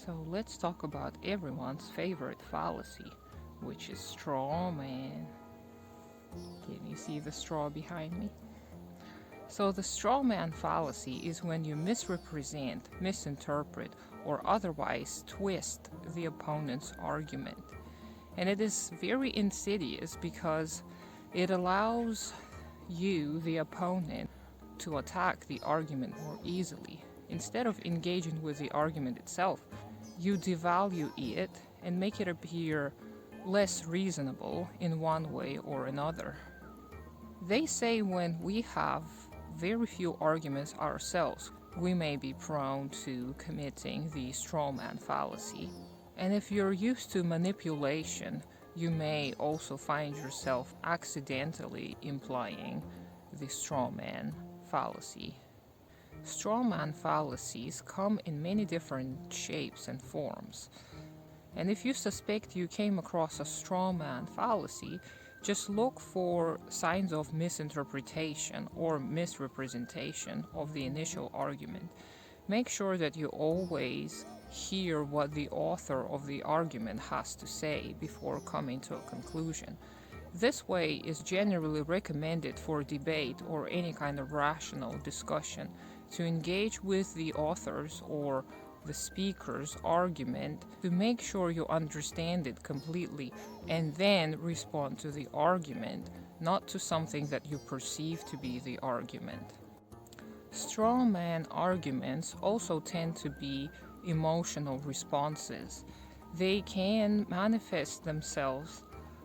So let's talk about everyone's favorite fallacy, which is strawman. Can you see the straw behind me? So the strawman fallacy is when you misrepresent, misinterpret, or otherwise twist the opponent's argument. And it is very insidious because it allows you, the opponent, to attack the argument more easily. Instead of engaging with the argument itself, you devalue it and make it appear less reasonable in one way or another. They say when we have very few arguments ourselves, we may be prone to committing the strawman fallacy. And if you're used to manipulation, you may also find yourself accidentally implying the strawman fallacy. Strawman fallacies come in many different shapes and forms. And if you suspect you came across a strawman fallacy, just look for signs of misinterpretation or misrepresentation of the initial argument. Make sure that you always hear what the author of the argument has to say before coming to a conclusion. This way is generally recommended for debate or any kind of rational discussion, to engage with the author's or the speaker's argument to make sure you understand it completely and then respond to the argument, not to something that you perceive to be the argument. Strawman arguments also tend to be emotional responses. They can manifest themselves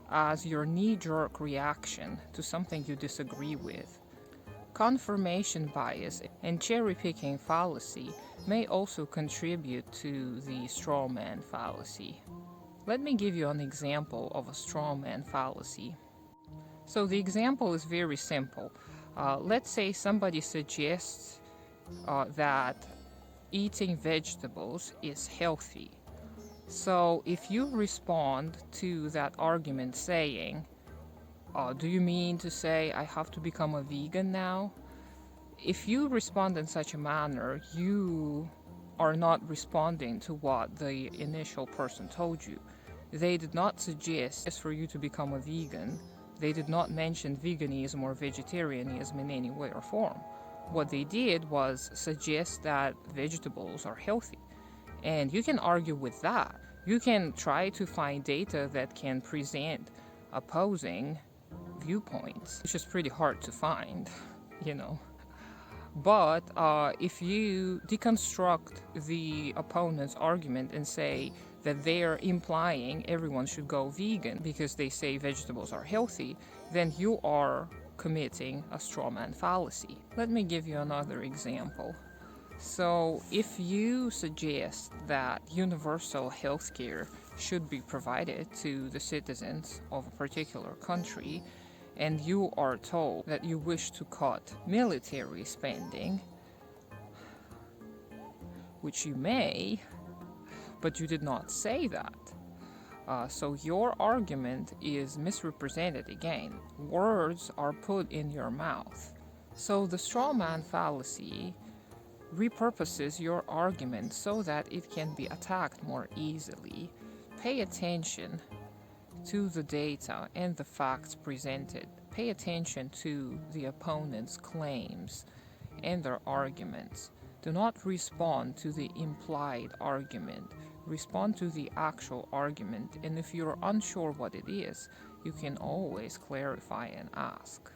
as your knee-jerk reaction to something you disagree with. Confirmation bias and cherry-picking fallacy may also contribute to the strawman fallacy. Let me give you an example of a strawman fallacy. So the example is very simple. Let's say somebody suggests that eating vegetables is healthy. So if you respond to that argument saying, do you mean to say I have to become a vegan now? If you respond in such a manner, you are not responding to what the initial person told you. They did not suggest for you to become a vegan. They did not mention veganism or vegetarianism in any way or form. What they did was suggest that vegetables are healthy. And you can argue with that. You can try to find data that can present opposing viewpoints, which is pretty hard to find, you know. But if you deconstruct the opponent's argument and say that they're implying everyone should go vegan because they say vegetables are healthy, then you are committing a strawman fallacy. Let me give you another example. So if you suggest that universal health care should be provided to the citizens of a particular country, and you are told that you wish to cut military spending, which you may, but you did not say that. So your argument is misrepresented again. Words are put in your mouth. So the strawman fallacy repurposes your argument so that it can be attacked more easily. Pay attention to the data and the facts presented. Pay attention to the opponent's claims and their arguments. Do not respond to the implied argument. Respond to the actual argument, and if you're unsure what it is, you can always clarify and ask.